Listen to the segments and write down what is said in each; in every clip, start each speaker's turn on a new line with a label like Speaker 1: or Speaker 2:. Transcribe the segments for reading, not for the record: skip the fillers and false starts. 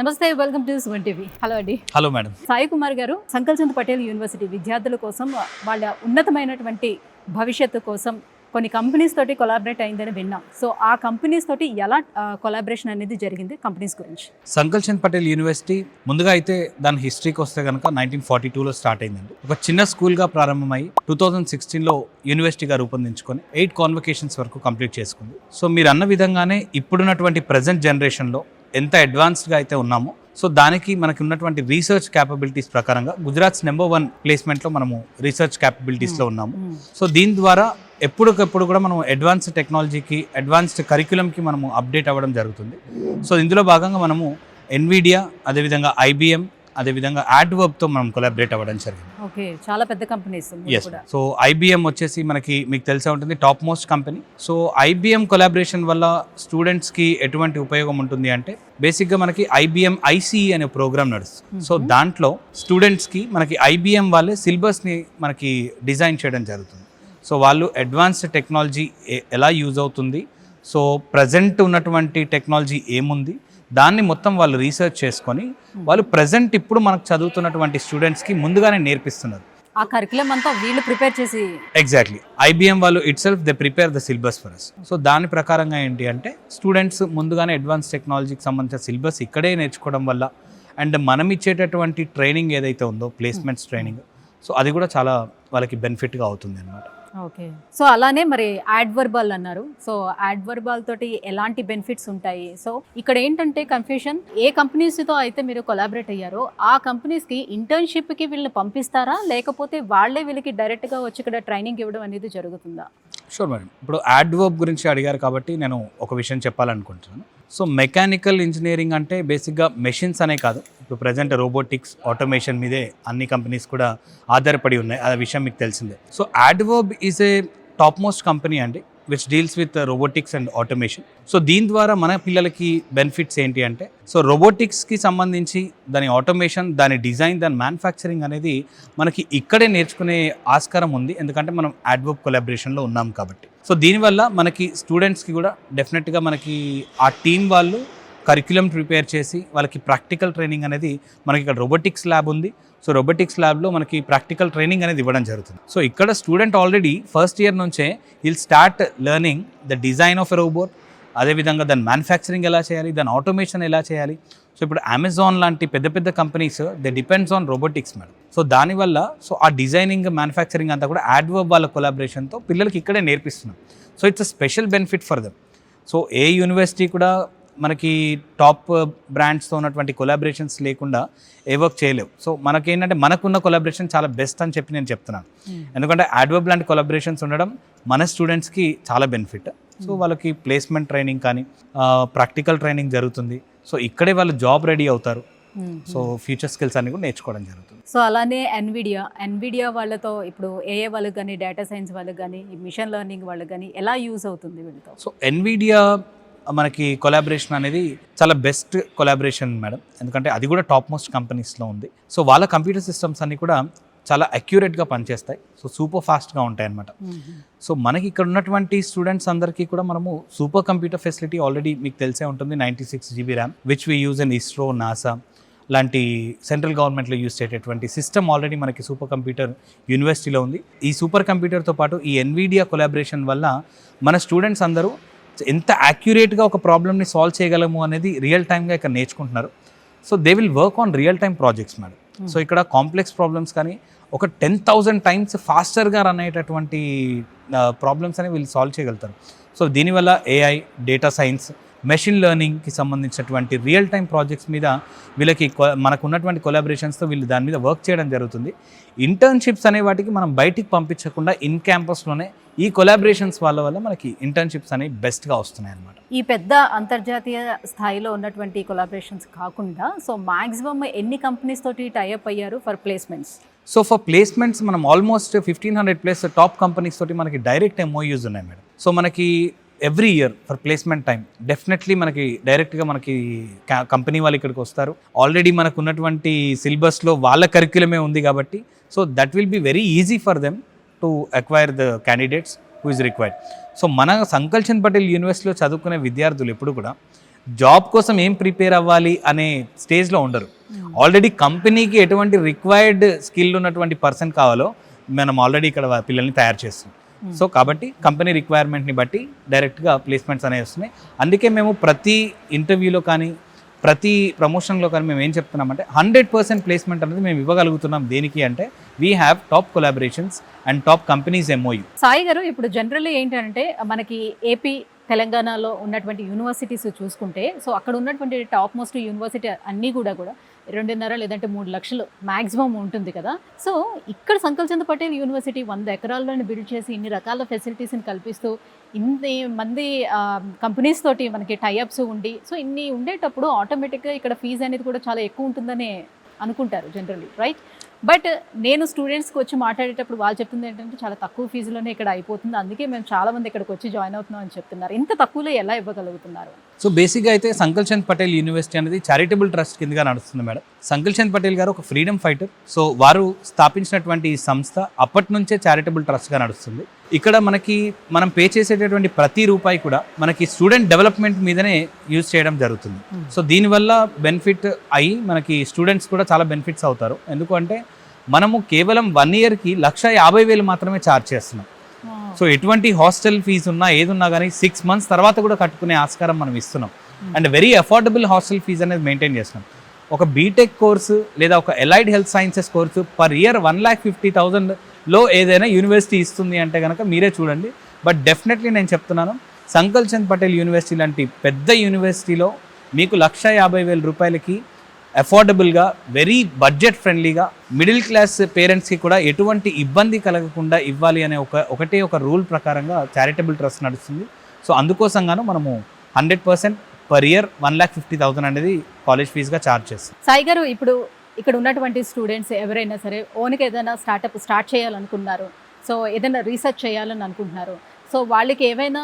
Speaker 1: నమస్తే, welcome to Suman TV. Hello అండి.
Speaker 2: Hello madam.
Speaker 1: Sai Kumar గారు సంకల్ చంద్ పటేల్ యూనివర్సిటీ విద్యార్థుల కోసం వాళ్ళ ఉన్నతమైనటువంటి భవిష్యత్తు కోసం కొన్ని కంపెనీస్ తోటి కొలాబరేట్ అయిందని విన్నాం. సో ఆ కంపెనీస్ తోటి ఎలా కొలాబరేషన్ అనేది జరిగింది, కంపెనీస్ గురించి?
Speaker 2: సంకల్ చంద్ పటేల్ యూనివర్సిటీ ముందుగా అయితే దాని హిస్టరీకి వస్తే కనుక 1942లో స్టార్ట్ అయిందండి. ఒక చిన్న స్కూల్గా ప్రారంభమై 2016లో యూనివర్సిటీగా రూపొందించుకొని 8 కాన్వకేషన్స్ వరకు కంప్లీట్ చేసుకుంది. సో మీరు అన్న విధంగానే ఇప్పుడున్నటువంటి ప్రజెంట్ జనరేషన్లో ఎంత అడ్వాన్స్డ్గా అయితే ఉన్నామో, సో దానికి మనకి ఉన్నటువంటి రీసెర్చ్ క్యాపబిలిటీస్ ప్రకారంగా గుజరాత్స్ నెంబర్ 1 ప్లేస్మెంట్లో మనము రీసెర్చ్ క్యాపబిలిటీస్లో ఉన్నాము. సో దీని ద్వారా ఎప్పటికప్పుడు కూడా మనం అడ్వాన్స్డ్ టెక్నాలజీకి, అడ్వాన్స్డ్ కరిక్యులంకి మనము అప్డేట్ అవ్వడం జరుగుతుంది. సో ఇందులో భాగంగా మనము ఎన్విడియా, అదేవిధంగా ఐబిఎం, అదేవిధంగా యాడ్వర్బ్తో మనం కొలాబరేట్ అవ్వడం జరిగింది.
Speaker 1: ఓకే, చాలా పెద్ద కంపెనీస్.
Speaker 2: సో ఐబిఎం వచ్చేసి మీకు తెలిసే ఉంటుంది top most company. So IBM collaboration వల్ల స్టూడెంట్స్కి ఎటువంటి ఉపయోగం ఉంటుంది అంటే, బేసిక్గా మనకి ఐబిఎం ఐసిఈ అనే ప్రోగ్రామ్ నడుస్తుంది. సో దాంట్లో స్టూడెంట్స్కి మనకి ఐబిఎం వాళ్ళే సిలబస్ని మనకి డిజైన్ చేయడం జరుగుతుంది. సో వాళ్ళు అడ్వాన్స్డ్ టెక్నాలజీ ఎలా యూజ్ అవుతుంది, సో ప్రజెంట్ ఉన్నటువంటి టెక్నాలజీ ఏముంది, దాన్ని మొత్తం వాళ్ళు రీసెర్చ్ చేసుకొని వాళ్ళు ప్రజెంట్ ఇప్పుడు మనకు చదువుతున్నటువంటి స్టూడెంట్స్కి ముందుగానే నేర్పిస్తున్నారు.
Speaker 1: ఆ కరికులం అంతా వీళ్ళు ప్రిపేర్ చేసి.
Speaker 2: ఎగ్జాక్ట్లీ, ఐబిఎం వాళ్ళు itself they prepare the syllabus for us. So దాని ప్రకారంగా ఏంటి అంటే, స్టూడెంట్స్ ముందుగానే అడ్వాన్స్ టెక్నాలజీకి సంబంధించిన సిలబస్ ఇక్కడే నేర్చుకోవడం వల్ల, అండ్ మనం ఇచ్చేటటువంటి ట్రైనింగ్ ఏదైతే ఉందో, ప్లేస్మెంట్స్ ట్రైనింగ్, సో అది కూడా చాలా వాళ్ళకి బెనిఫిట్గా అవుతుంది అన్నమాట.
Speaker 1: ఓకే, సో అలానే మరి యాడ్వర్బల్ అన్నారు. సో యాడ్వర్బల్ తోటి ఎలాంటి బెనిఫిట్స్ ఉంటాయి? సో ఇక్కడ ఏంటంటే కన్ఫ్యూషన్, ఏ కంపెనీస్తో అయితే మీరు కొలాబరేట్ అయ్యారో ఆ కంపెనీస్కి ఇంటర్న్షిప్కి వీళ్ళని పంపిస్తారా, లేకపోతే వాళ్ళే వీళ్ళకి డైరెక్ట్గా వచ్చి ఇక్కడ ట్రైనింగ్ ఇవ్వడం అనేది జరుగుతుందా?
Speaker 2: Sure madam. ఇప్పుడు యాడ్వర్బ్ గురించి అడిగారు కాబట్టి నేను ఒక విషయం చెప్పాలనుకుంటున్నాను. సో మెకానికల్ ఇంజనీరింగ్ అంటే బేసిక్గా మెషిన్స్ అనే కాదు, ఇప్పుడు ప్రజెంట్ రోబోటిక్స్, ఆటోమేషన్ మీదే అన్ని కంపెనీస్ కూడా ఆధారపడి ఉన్నాయి. ఆ విషయం మీకు తెలిసిందే. So Addverb is a top most company అండి, which deals with robotics and automation. So దీని ద్వారా మన పిల్లలకి బెనిఫిట్స్ ఏంటి అంటే, సో రోబోటిక్స్కి సంబంధించి దాని ఆటోమేషన్, దాని డిజైన్, దాని మ్యానుఫ్యాక్చరింగ్ అనేది మనకి ఇక్కడే నేర్చుకునే ఆస్కారం ఉంది, ఎందుకంటే మనం యాడ్వర్బ్ కొలాబరేషన్లో ఉన్నాం కాబట్టి. సో దీనివల్ల మనకి స్టూడెంట్స్కి కూడా డెఫినెట్గా మనకి ఆ టీం వాళ్ళు కరిక్యులం ప్రిపేర్ చేసి వాళ్ళకి ప్రాక్టికల్ ట్రైనింగ్ అనేది, మనకి ఇక్కడ రోబోటిక్స్ ల్యాబ్ ఉంది. సో రోబోటిక్స్ ల్యాబ్లో మనకి ప్రాక్టికల్ ట్రైనింగ్ అనేది ఇవ్వడం జరుగుతుంది. సో ఇక్కడ స్టూడెంట్ ఆల్రెడీ ఫస్ట్ ఇయర్ నుంచే will start learning the design of a robot, అదేవిధంగా దాని మ్యానుఫ్యాక్చరింగ్ ఎలా చేయాలి, దాని ఆటోమేషన్ ఎలా చేయాలి. సో ఇప్పుడు అమెజాన్ లాంటి పెద్ద పెద్ద companies they depends on robotics madam. So దానివల్ల సో ఆ డిజైనింగ్, మ్యానుఫ్యాక్చరింగ్ అంతా కూడా యాడ్వర్బ్ వాళ్ళ కొలాబరేషన్తో పిల్లలకి ఇక్కడే నేర్పిస్తున్నాం. So it's a special benefit for them. So a university కూడా మనకి టాప్ బ్రాండ్స్తో ఉన్నటువంటి కొలాబరేషన్స్ లేకుండా ఏ వర్క్ చేయలేవు. సో మనకేంటంటే మనకున్న కొలాబరేషన్ చాలా బెస్ట్ అని చెప్పి నేను చెప్తున్నాను. ఎందుకంటే యాడ్వర్బ్ లాంటి కొలాబరేషన్స్ ఉండడం మన స్టూడెంట్స్కి చాలా బెనిఫిట్. సో వాళ్ళకి ప్లేస్మెంట్ ట్రైనింగ్ కానీ, ప్రాక్టికల్ ట్రైనింగ్ జరుగుతుంది. సో ఇక్కడే వాళ్ళు జాబ్ రెడీ అవుతారు. సో ఫ్యూచర్ స్కిల్స్ అన్ని కూడా నేర్చుకోవడం జరుగుతుంది.
Speaker 1: సో అలానే ఎన్విడియా వాళ్ళతో ఇప్పుడు ఏఏ వాళ్ళకి కానీ, డేటా సైన్స్ వాళ్ళకి కానీ, ఈ మిషన్ లెర్నింగ్ వాళ్ళకి కానీ ఎలా యూజ్ అవుతుంది వీళ్ళతో? సో
Speaker 2: ఎన్విడియా మనకి కొలాబరేషన్ అనేది చాలా బెస్ట్ కొలాబరేషన్ మేడం, ఎందుకంటే అది కూడా టాప్ మోస్ట్ కంపెనీస్లో ఉంది. సో వాళ్ళ కంప్యూటర్ సిస్టమ్స్ అన్ని కూడా చాలా అక్యురేట్గా పనిచేస్తాయి. సో సూపర్ ఫాస్ట్గా ఉంటాయి అన్నమాట. సో మనకి ఇక్కడ ఉన్నటువంటి స్టూడెంట్స్ అందరికీ కూడా మనము సూపర్ కంప్యూటర్ ఫెసిలిటీ ఆల్రెడీ మీకు తెలిసే ఉంటుంది, 96 GB RAM, which we use in ISRO, NASA లాంటి సెంట్రల్ గవర్నమెంట్లో యూజ్ చేసేటటువంటి సిస్టమ్ ఆల్రెడీ మనకి సూపర్ కంప్యూటర్ యూనివర్సిటీలో ఉంది. ఈ సూపర్ కంప్యూటర్తో పాటు ఈ ఎన్విడియా కొలాబరేషన్ వల్ల మన స్టూడెంట్స్ అందరూ ఎంత యాక్యురేట్గా ఒక ప్రాబ్లమ్ని సాల్వ్ చేయగలము అనేది రియల్ టైమ్గా ఇక్కడ నేర్చుకుంటున్నారు. So they will work on real time projects madam. So ఇక్కడ కాంప్లెక్స్ ప్రాబ్లమ్స్ కానీ ఒక 10,000 టైమ్స్ ఫాస్టర్గా రన్ అయ్యేటటువంటి ప్రాబ్లమ్స్ అనేవి వీళ్ళు సాల్వ్ చేయగలుగుతారు. సో దీనివల్ల ఏఐ, డేటా సైన్స్, మెషిన్ లెర్నింగ్కి సంబంధించినటువంటి రియల్ టైమ్ ప్రాజెక్ట్స్ మీద వీళ్ళకి మనకు ఉన్నటువంటి కొలాబరేషన్స్తో వీళ్ళు దాని మీద వర్క్ చేయడం జరుగుతుంది. ఇంటర్న్షిప్స్ అనే వాటికి మనం బయటికి పంపించకుండా ఇన్ క్యాంపస్లోనే ఈ కొలాబరేషన్స్ వల్ల మనకి ఇంటర్న్షిప్స్ అనేవి బెస్ట్గా వస్తున్నాయి అన్నమాట.
Speaker 1: ఈ పెద్ద అంతర్జాతీయ స్థాయిలో ఉన్నటువంటి కొలాబరేషన్స్ కాకుండా సో మ్యాక్సిమం ఎన్ని కంపెనీస్ తోటి టైఅప్ అయ్యారు for placements?
Speaker 2: So for placements మనం ఆల్మోస్ట్ 1500+ టాప్ కంపెనీస్ తోటి మనకి డైరెక్ట్ MOUs ఉన్నాయి మేడం. సో మనకి every year for placement time definitely మనకి డైరెక్ట్గా మనకి కంపెనీ వాళ్ళు ఇక్కడికి వస్తారు. ఆల్రెడీ మనకు ఉన్నటువంటి సిలబస్లో వాళ్ళ కరిక్యులమే ఉంది కాబట్టి so that will be very easy for them to acquire the candidates who is required. So మన సంకల్ చంద్ పటేల్ యూనివర్సిటీలో చదువుకునే విద్యార్థులు ఎప్పుడు కూడా జాబ్ కోసం ఏం ప్రిపేర్ అవ్వాలి అనే స్టేజ్లో ఉండరు. ఆల్రెడీ కంపెనీకి ఎటువంటి రిక్వైర్డ్ స్కిల్ ఉన్నటువంటి పర్సన్ కావాలో మనం ఆల్రెడీ ఇక్కడ పిల్లల్ని తయారు చేస్తున్నాం. సో కాబట్టి కంపెనీ రిక్వైర్మెంట్ని బట్టి డైరెక్ట్గా ప్లేస్మెంట్స్ అనేవి వస్తున్నాయి. అందుకే మేము ప్రతి ఇంటర్వ్యూలో కానీ ప్రతి ప్రమోషన్లో కానీ మేము ఏం చెప్తున్నామంటే 100% ప్లేస్మెంట్ అనేది మేము ఇవ్వగలుగుతున్నాం. దేనికి అంటే we have top collaborations and top companies MOU.
Speaker 1: Sai గారు, ఇప్పుడు జనరల్లీ ఏంటంటే మనకి ఏపీ తెలంగాణలో ఉన్నటువంటి యూనివర్సిటీస్ చూసుకుంటే, సో అక్కడ ఉన్నటువంటి టాప్ మోస్ట్ యూనివర్సిటీ అన్నీ కూడా 2.5 లేదంటే 3 లక్షలు మ్యాక్సిమం ఉంటుంది కదా. సో ఇక్కడ సంకల్చంద్ పటేల్ యూనివర్సిటీ 100 ఎకరాల్లోని బిల్డ్ చేసి ఇన్ని రకాల ఫెసిలిటీస్ని కల్పిస్తూ ఇన్ని మంది కంపెనీస్ తోటి మనకి టైఅప్స్ ఉండి, సో ఇన్ని ఉండేటప్పుడు ఆటోమేటిక్గా ఇక్కడ ఫీజు అనేది కూడా చాలా ఎక్కువ ఉంటుందని అనుకుంటారు జనరల్లీ, రైట్? బట్ నేను స్టూడెంట్స్కి వచ్చి మాట్లాడేటప్పుడు వాళ్ళు చెప్తుంది ఏంటంటే చాలా తక్కువ ఫీజులోనే ఇక్కడ అయిపోతుంది, అందుకే మేము చాలా మంది ఇక్కడికి వచ్చి జాయిన్ అవుతున్నాం అని చెప్తున్నారు. ఇంత తక్కువలో ఎలా ఇవ్వగలుగుతున్నారు?
Speaker 2: సో బేసిక్గా అయితే సంకల్చంద్ పటేల్ యూనివర్సిటీ అనేది చారిటబుల్ ట్రస్ట్ కిందగా నడుస్తుంది మేడం. సంకల్చంద్ పటేల్ గారు ఒక ఫ్రీడమ్ ఫైటర్. సో వారు స్థాపించినటువంటి ఈ సంస్థ అప్పటి నుంచే చారిటబుల్ ట్రస్ట్గా నడుస్తుంది. ఇక్కడ మనం పే చేసేటటువంటి ప్రతి రూపాయి కూడా మనకి స్టూడెంట్ డెవలప్మెంట్ మీదనే యూజ్ చేయడం జరుగుతుంది. సో దీనివల్ల బెనిఫిట్ అయ్యి మనకి స్టూడెంట్స్ కూడా చాలా బెనిఫిట్స్ అవుతారు. ఎందుకంటే మనము కేవలం 1 ఇయర్కి 1,50,000 మాత్రమే ఛార్జ్ చేస్తున్నాం. సో ఎటువంటి హాస్టల్ ఫీజు ఉన్నా ఏదున్నా కానీ 6 మంత్స్ తర్వాత కూడా కట్టుకునే ఆస్కారం మనం ఇస్తున్నాం. And very affordable hostel fees అనేది మెయింటైన్ చేస్తున్నాం. ఒక బీటెక్ కోర్సు లేదా ఒక allied health sciences course per year 1,50,000లో ఏదైనా యూనివర్సిటీ ఇస్తుంది అంటే కనుక మీరే చూడండి. బట్ డెఫినెట్లీ నేను చెప్తున్నాను, సంకల్చంద్ పటేల్ యూనివర్సిటీ లాంటి పెద్ద యూనివర్సిటీలో మీకు 1,50,000 రూపాయలకి అఫోర్డబుల్గా వెరీ బడ్జెట్ ఫ్రెండ్లీగా మిడిల్ క్లాస్ పేరెంట్స్కి కూడా ఎటువంటి ఇబ్బంది కలగకుండా ఇవ్వాలి అనే ఒకటే ఒక రూల్ ప్రకారంగా చారిటబుల్ ట్రస్ట్ నడుస్తుంది. సో అందుకోసంగాను మనము 100% పర్ ఇయర్ 1,50,000 అనేది కాలేజ్ ఫీజుగా ఛార్జ్ చేస్తాం.
Speaker 1: సాయి గారు, ఇప్పుడు ఇక్కడ ఉన్నటువంటి స్టూడెంట్స్ ఎవరైనా సరే ఓన్కి ఏదైనా స్టార్ట్ చేయాలనుకున్నారు, సో ఏదైనా రీసెర్చ్ చేయాలని అనుకుంటున్నారు, సో వాళ్ళకి ఏవైనా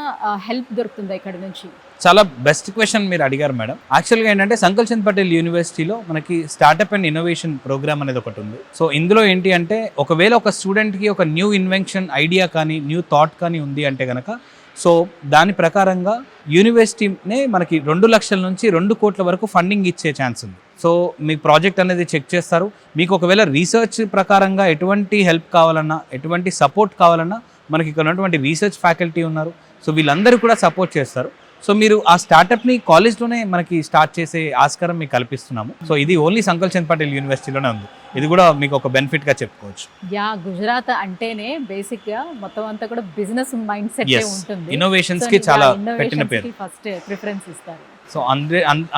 Speaker 1: హెల్ప్ దొరుకుతుందా ఇక్కడ నుంచి?
Speaker 2: చాలా బెస్ట్ క్వశ్చన్ మీరు అడిగారు మేడం. యాక్చువల్గా ఏంటంటే సంకల్చంద్ పటేల్ యూనివర్సిటీలో మనకి స్టార్టప్ అండ్ ఇన్నోవేషన్ ప్రోగ్రామ్ అనేది ఒకటి ఉంది. సో ఇందులో ఏంటి అంటే ఒకవేళ ఒక స్టూడెంట్కి ఒక న్యూ ఇన్వెన్షన్ ఐడియా కానీ న్యూ థాట్ కానీ ఉంది అంటే కనుక, సో దాని ప్రకారంగా యూనివర్సిటీనే మనకి 2 లక్షల నుంచి 2 కోట్ల వరకు ఫండింగ్ ఇచ్చే ఛాన్స్ ఉంది. సో మీ ప్రాజెక్ట్ అనేది చెక్ చేస్తారు. మీకు ఒకవేళ రీసెర్చ్ ప్రకారంగా ఎటువంటి హెల్ప్ కావాలన్నా ఎటువంటి సపోర్ట్ కావాలన్నా మనకి ఇక్కడ ఉన్నటువంటి రీసెర్చ్ ఫ్యాకల్టీ ఉన్నారు. సో వీళ్ళందరూ కూడా సపోర్ట్ చేస్తారు. సో మీరు ఆ స్టార్టప్ని కాలేజ్లోనే మనకి స్టార్ట్ చేసే ఆస్కారం మీకు కల్పిస్తున్నాము. సో ఇది ఓన్లీ సంకల్చంద్ పటేల్ యూనివర్సిటీలోనే ఉంది. ఇది కూడా మీకు ఒక బెనిఫిట్గా చెప్పుకోవచ్చు.
Speaker 1: గుజరాత్ అంటేనే బేసిక్గా మొత్తం అంతా కూడా బిజినెస్ మైండ్ సెట్ ఉంటుంది.
Speaker 2: ఇన్నోవేషన్స్కి చాలా పెట్టిన పేరు,
Speaker 1: ఫస్ట్ ప్రిఫరెన్స్ ఇస్తారు.
Speaker 2: సో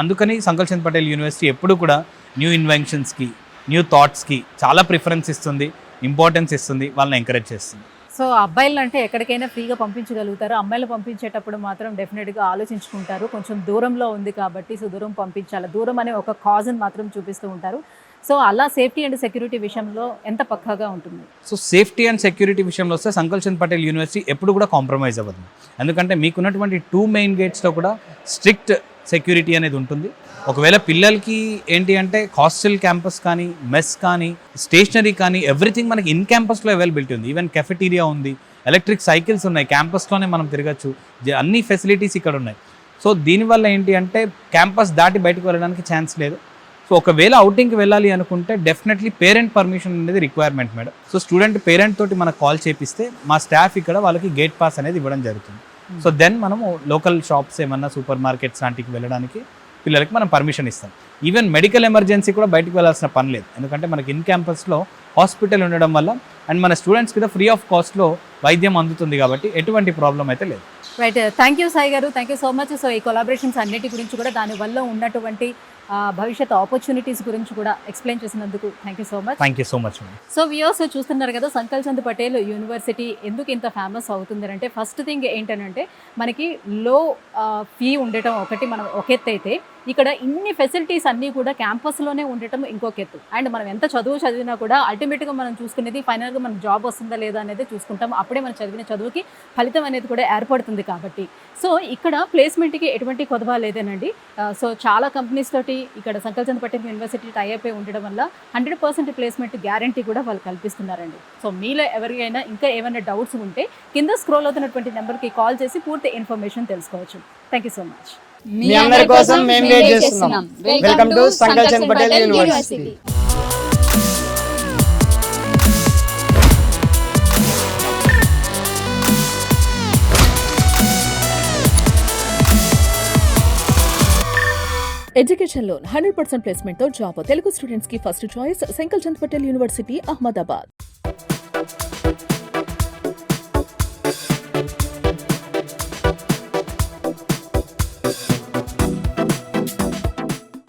Speaker 2: అందుకని సంకల్చంద్ పటేల్ యూనివర్సిటీ ఎప్పుడు కూడా న్యూ ఇన్వెన్షన్స్కి న్యూ థాట్స్కి చాలా ప్రిఫరెన్స్ ఇస్తుంది, ఇంపార్టెన్స్ ఇస్తుంది, వాళ్ళని ఎంకరేజ్ చేస్తుంది.
Speaker 1: సో అబ్బాయిలు అంటే ఎక్కడికైనా ఫ్రీగా పంపించగలుగుతారు, అమ్మాయిలు పంపించేటప్పుడు మాత్రం డెఫినెట్గా ఆలోచించుకుంటారు. కొంచెం దూరంలో ఉంది కాబట్టి సో దూరం పంపించాలి, దూరం అనే ఒక కాజ్ని మాత్రం చూపిస్తూ ఉంటారు. సో అలా సేఫ్టీ అండ్ సెక్యూరిటీ విషయంలో ఎంత పక్కాగా ఉంటుంది?
Speaker 2: సో సేఫ్టీ అండ్ సెక్యూరిటీ విషయంలో వస్తే సంకల్చంద్ పటేల్ యూనివర్సిటీ ఎప్పుడు కూడా కాంప్రమైజ్ అవ్వదు. ఎందుకంటే మీకున్నటువంటి 2 మెయిన్ గేట్స్లో కూడా స్ట్రిక్ట్ సెక్యూరిటీ అనేది ఉంటుంది. ఒకవేళ పిల్లలకి ఏంటి అంటే హాస్టల్ క్యాంపస్ కానీ మెస్ కానీ స్టేషనరీ కానీ ఎవ్రీథింగ్ మనకి ఇన్ క్యాంపస్లో అవైలబిలిటీ ఉంది. ఈవెన్ కెఫెటీరియా ఉంది, ఎలక్ట్రిక్ సైకిల్స్ ఉన్నాయి, క్యాంపస్లోనే మనం తిరగచ్చు, అన్ని ఫెసిలిటీస్ ఇక్కడ ఉన్నాయి. సో దీనివల్ల ఏంటి అంటే క్యాంపస్ దాటి బయటకు వెళ్ళడానికి ఛాన్స్ లేదు. సో ఒకవేళ అవుటింగ్కి వెళ్ళాలి అనుకుంటే డెఫినెట్లీ పేరెంట్ పర్మిషన్ అనేది requirement madam. So student parent తోటి మనకు కాల్ చేపిస్తే మా స్టాఫ్ ఇక్కడ వాళ్ళకి గేట్ పాస్ అనేది ఇవ్వడం జరుగుతుంది. సో దెన్ మనము లోకల్ షాప్స్ ఏమన్నా సూపర్ మార్కెట్స్ లాంటికి వెళ్ళడానికి పిల్లలకి మనం పర్మిషన్ ఇస్తాం. ఈవెన్ మెడికల్ ఎమర్జెన్సీ కూడా బయటకు వెళ్ళాల్సిన పని లేదు. ఎందుకంటే మనకి ఇన్ క్యాంపస్లో హాస్పిటల్ ఉండడం వల్ల అండ్ మన స్టూడెంట్స్ కూడా ఫ్రీ ఆఫ్ కాస్ట్లో వైద్యం అందుతుంది కాబట్టి ఎటువంటి ప్రాబ్లం అయితే లేదు.
Speaker 1: రైట్, థ్యాంక్ యూ సాయి గారు, thank you so much. So ఈ కొలాబరేషన్స్ అన్నిటి గురించి కూడా దానివల్ల ఉన్నటువంటి భవిష్యత్ ఆపర్చునిటీస్ గురించి కూడా ఎక్స్ప్లెయిన్ చేసినందుకు thank you so much.
Speaker 2: Thank you so much.
Speaker 1: So viewers చూస్తున్నారు కదా, సంకల్చంద్ పటేల్ యూనివర్సిటీ ఎందుకు ఇంత ఫేమస్ అవుతుంది అంటే ఫస్ట్ థింగ్ ఏంటంటే మనకి లో ఫీ ఉండటం ఒకటి, మనం ఒక ఎత్తు అయితే ఇక్కడ ఇన్ని ఫెసిలిటీస్ అన్నీ కూడా క్యాంపస్లోనే ఉండటం ఇంకొక ఎత్తు. అండ్ మనం ఎంత చదివినా కూడా అల్టిమేట్గా మనం చూసుకునేది ఫైనల్గా మనకు జాబ్ వస్తుందా లేదా అనేది చూసుకుంటాం. అప్పుడే మనం చదివిన చదువుకి ఫలితం అనేది కూడా ఏర్పడుతుంది కాబట్టి సో ఇక్కడ ప్లేస్మెంట్కి ఎటువంటి కొదవ లేదేనండి. సో చాలా కంపెనీస్ తోటి ఇక్కడ సంకల్చంద్ పటేల్ యూనివర్సిటీ టైఅప్ అయి ఉండడం వల్ల 100% ప్లేస్మెంట్ గ్యారంటీ కూడా వాళ్ళు కల్పిస్తున్నారండి. సో మీలో ఎవరికైనా ఇంకా ఏమైనా డౌట్స్ ఉంటే కింద స్క్రోల్ అవుతున్నటువంటి నెంబర్కి కాల్ చేసి పూర్తి ఇన్ఫర్మేషన్ తెలుసుకోవచ్చు. Thank you so much.
Speaker 3: మీ అందరి కోసం మేము వెయిట్ చేస్తున్నాం. Welcome to Sankalchand Patel university.
Speaker 4: Education loan 100% placement తో జాబ్. తెలుగు స్టూడెంట్స్ కి first choice Sankalchand Patel university, Ahmedabad.